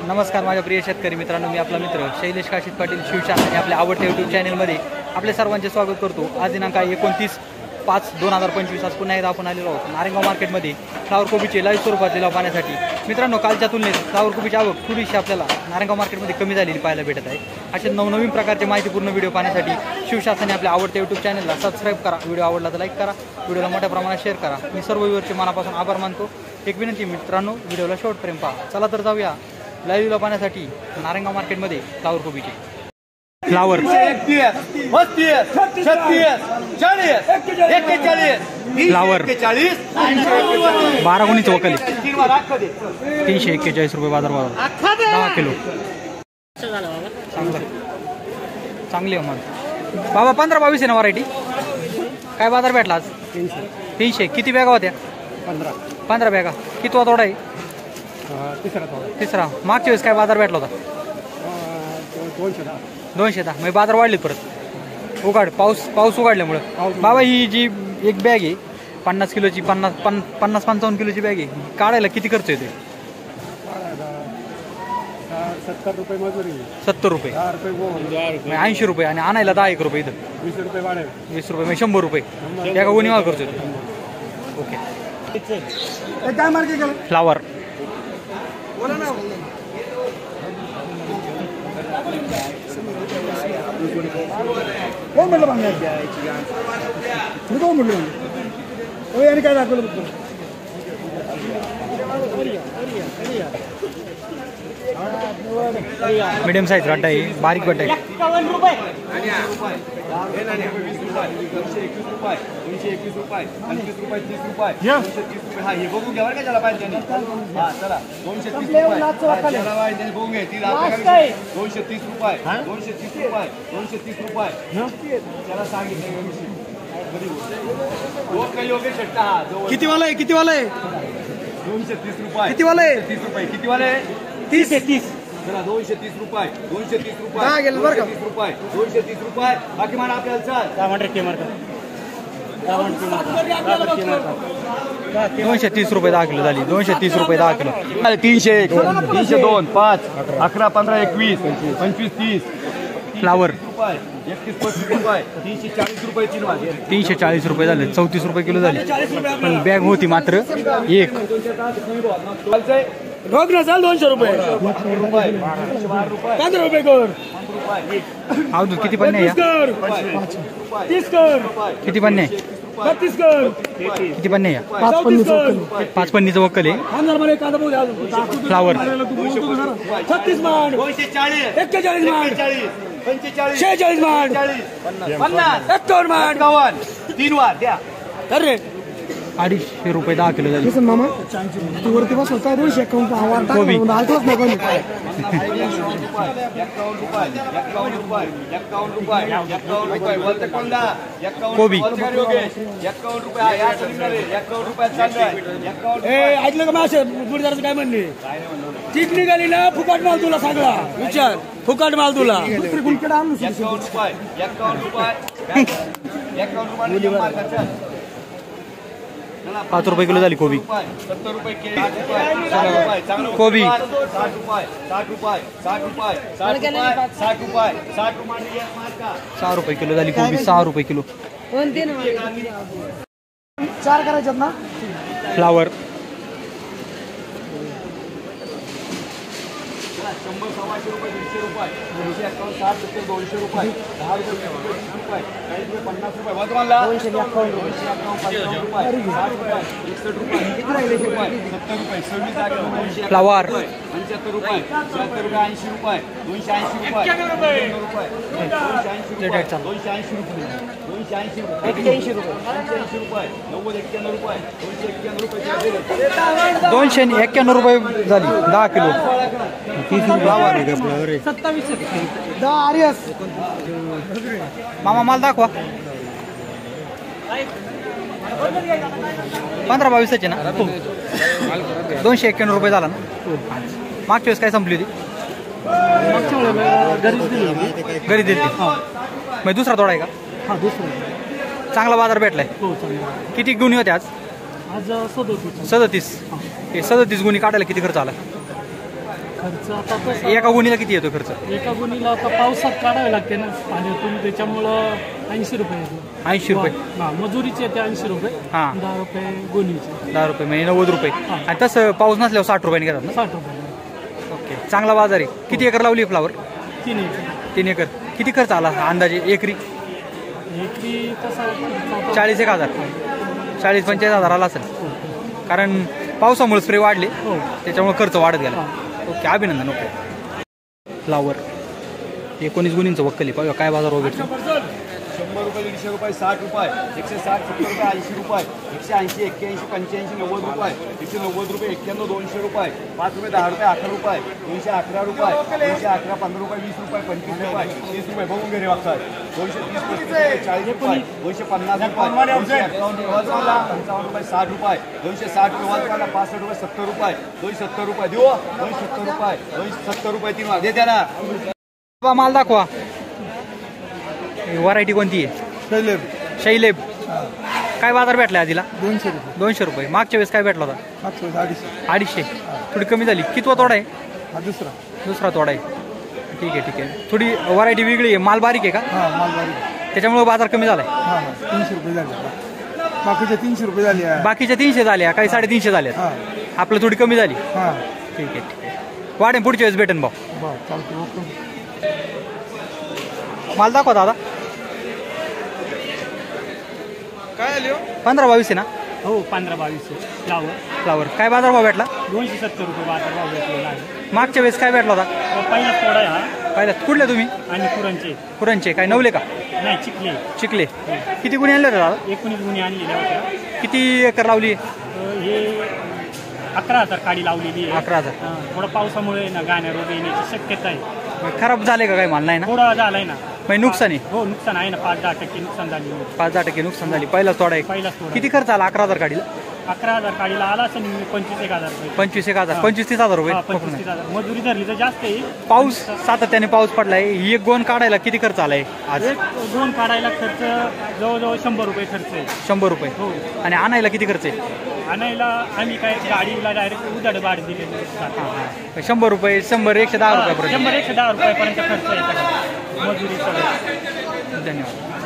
नमस्कार माझ्या प्रिय शेतकरी मित्रांनो, मी आपला मित्र शैलेश काशीत पाटील शिवशान आणि आपल्या आवडत्या यूट्यूब चॅनलमध्ये आपले सर्वांचे स्वागत करतो। आज दिनांक 29/5/2025 आज पुन्हा एकदा आपण आलेलो आहोत नारायणगाव मार्केटमध्ये फ्लावर कोबीचे लाईव्ह स्वरूपात लिलाव पाहण्यासाठी। मित्रांनो, कालच्या तुलनेत फ्लावर कोबीची आवक थोडीशी आपल्याला नारायणगाव मार्केटमध्ये कमी झालेली पाहायला भेटत आहे। असे नवनवीन प्रकारचे माहितीपूर्ण व्हिडिओ पाहण्यासाठी शिवशासनाने आपल्या आवडत्या यूट्यूब चॅनलला सबस्क्राईब करा, व्हिडिओ आवडला तर लाईक करा, व्हिडिओला मोठ्या प्रमाणात शेअर करा। मी सर्व व्ह्यूअरचे मनापासून आभार मानतो। एक विनंती मित्रांनो, व्हिडिओला शेवटपर्यंत पहा। चला तर जाऊया लाईव्ह पाहण्यासाठी नारायणगाव मार्केटमध्ये फ्लावर कोबीचे फ्लावर 12 गुणीचे वकली 341 रुपये बाजार भाव 10 किलो चांगली आहे मग बाबा। 15-22 आहे ना व्हरायटी। काय बाजार भेटला आज? 300 किती बॅगा होत्या? 15 बॅगा। किती तोडा आहे? तिसरा। मागच्या वेळेस काय बाजार भेटला होता? 210। मग बाजार वाढले परत पाऊस उघडल्यामुळे। बाबा ही जी एक बॅग आहे 50 किलोची 50-55 किलोची बॅग आहे, काढायला किती खर्च येते? 70 रुपये मजुरी, 70 रुपये 80 रुपये आणि आणायला 10 रुपये इथं 20 रुपये वाढे 20 रुपये म्हणजे 100 रुपये एका गुन्हेगार खर्च येतो। ओके काय मार्केट फ्लावर कोण म्हटलं मी कोण म्हटलं आणि काय दाखवलं मीडियम साईज गड्डा आहे, बारीक गड्डा आहे। 51 रुपये 221 रुपये 221 रुपये 25 रुपये 30 रुपये 230 रुपये। हा हे बघून घ्या बरं का ज्याला पाहिजे त्यांनी। हा चला 230 रुपये ज्याला पाहिजे त्यांनी बघून घ्या। 230 रुपये 230 रुपये 230 रुपये त्याला सांगितलं योग्य शट्टा। किती वाला आहे? किती वाला आहे? 230 रुपये किती वाला आहे? 30 रुपये किती वाले? 30 चला 230 रुपये 230 रुपये दहा गेलं बरं का? 230 रुपये 230 रुपये बाकी मला आपल्याला चाल 230 रुपये 10 किलो झाली। 230 रुपये 10 किलो 301 302 5 11 15 21 25 30 फ्लावर 31 रुपये 340 रुपये 340 रुपये झाले। 34 रुपये किलो झाले, पण बॅग होती मात्र एक। रोग न चाल 200 रुपये 15 रुपये कर अवधूत किती पन्ने या? 30 कर किती पन्ने? 32 कर किती पन्ने या? 5 पन्नीचं वक्कल आहे। फ्लावर 36 मान 240 41 मान 45 46 मान 50 51 मान 51 3 वार द्या। अरे 250 रुपये 10 किलो झाली। मामा तू वरती बस होता 251 कोबी 51 रुपये 51 रुपये बोलते कोण दा? कोबी 51 रुपये 51 रुपये चाललंय 51 ऐकलं का मासे बुडदाराचं काय म्हणले? ठीक निघाली ना फुकट माल तुला सगळा विचार फुकट माल तुला 51 रुपये 51 रुपये 5 रुपये किलो झाली कोबी। 70 रुपये कोबी 60 रुपये 60 रुपये 60 रुपये 60 रुपये 60 रुपये 6 रुपये किलो झाली कोबी। 6 रुपये किलो 4 करायच्यात ना। फ्लावर 100 सव्वाशे रुपये 150 रुपये 251 60 रुपये 200 रुपये 10 रुपये 20 रुपये 40 रुपये 50 रुपये वजमानला 251 रुपये 60 रुपये 61 रुपये 70 रुपये 26 फ्लावर 75 रुपये 76 रुपये 80 रुपये 280 रुपये 280 रुपये 280 रुपये 280 रुपये 81 रुपये 90 91 रुपये 291 रुपये 291 रुपये झाली 10 किलो। 30 फ्लावर 10 आर्यस मामा माल दाखवा। 15-22 ना। 291 रुपये झाला ना। मागच्या वेळेस काय संपली होती? घरी दिली मग दुसरा तोडा आहे का? हां दुसरा चांगला बाजार भेटलाय। किती गुणी होते आज? आज 37 37 गुणी काढायला किती खर्च आला? खर्च आता तसं एका गुणीला किती येतो खर्च? एका गुणीला आता पावसात काढावे लागते ना पाण्यातून, त्याच्यामुळं 80 रुपये येतो. 80 रुपये. हा, मजुरीचे येते 80 रुपये. हां. 10 रुपये गुणीचे. 10 रुपये म्हणजे 90 रुपये. आणि तसं पाऊस नसल्यावर 60 रुपयाने घेतात ना? 60 रुपये. ओके, चांगला बाजार आहे. किती एकर लावली फ्लावर? 3 एकर. 3 एकर. किती खर्च आला अंदाजे एकरी? एकरी तसा 40-1,000. 40-45,000 आला असेल. कारण पावसामुळे स्प्रे वाढले, हो. त्याच्यामुळे खर्च वाढत गेला. ओके, अभिनंदन. ओके, फ्लावर 19 गुणींचं वक्कल आहे. पाहूया काय बाजार वगैरे. 100 रुपये, 150 रुपये, 60 रुपये, 160, 70 रुपये, 80 रुपये, 180, 81, 85, 90 रुपये, 190 रुपये, 91, 200 रुपये, 5 रुपये, 10 रुपये, 11 रुपये, 211 रुपये, 211, 15 रुपये, 20 रुपये, 25 रुपये, 30 रुपये बघून घे रे वागतात. 230, 35 रुपये, 40 रुपये, 250 रुपये, 251 वाजवाला, 55 रुपये, 60 रुपये, 260 रुपये वाजवाला, 65 रुपये, 70 रुपये, 270 रुपये देऊ, 270 रुपये, 270 रुपये 3 वाज दे त्याला. माल दाखवा. व्हरायटी कोणती आहे? शैलेब. काय बाजार भेटला आधीला? 200 रुपये. 200 रुपये. मागच्या वेळेस काय भेटला होता? 250. थोडी कमी झाली. कितवा तोडा आहे? हा दुसरा तोडा आहे. ठीक आहे, ठीक आहे. थोडी व्हरायटी वेगळी आहे. माल बारीक आहे का? हा, मालवारी. त्याच्यामुळे बाजार कमी झालाय. हा, 300 रुपये झाले. बाकीचे 300 रुपये झाले. बाकीच्या 300 झाल्या, काही 350 झाल्या. आपलं थोडी कमी झाली. हा, ठीक आहे, ठीक आहे. वाढेल पुढच्या वेळेस भेटेन भाऊ. चालतं. ओके. माल दाखवा दादा. काय आले 15-22 आहे ना? हो, 15-22 फ्लावर. फ्लावर काय बाजार भाव भेटला? 270 रुपये बाजार भाव भेटलेला आहे. मागच्या वेळेस काय भेटला होता? पहिला थोडा आहे हा. पाहिलं. कुठले तुम्ही? आणि पुरणचे कुरणचे काय नवले का? नाही, चिखले. चिखले. किती गुणी आणले होते दादा? 19 गुणी आणलेल्या होत्या. किती एकर लावली? हे 11,000 काडी लावलेली आहे. 11,000. थोडं पावसामुळे ना गाण्या रोग येण्याची शक्यता आहे. खराब झाले का काही माल? नाही ना? थोडा झालाय ना. म्हणजे नुकसान आहे? हो, नुकसान आहे ना. 5-10% नुकसान झाली. 5-10% नुकसान झाली. पहिलाच तोडा आहे. पहिलाच थोडा. किती खर्च आला 11,000 काढीला? 11,000 काडीला आला असेल 25-1,000 रुपये. 25-1,000. 25-30,000 रुपये. 25-30,000. मजुरी धरली तर जास्त आहे. पाऊस सातत्याने पाऊस पडलाय. ही एक गोण काढायला किती खर्च आलाय आज? एक दोन काढायला खर्च जवळजवळ 100 रुपये खर्च आहे. 100 रुपये. हो. आणि आणायला किती खर्च आहे? आणायला आम्ही काय गाडीला डायरेक्ट उधाड भाड दिलेलं. 100 रुपये, 100, 110 रुपयापर्यंत. 100-110 रुपयापर्यंत खर्च आहे मजुरी सगळं. धन्यवाद.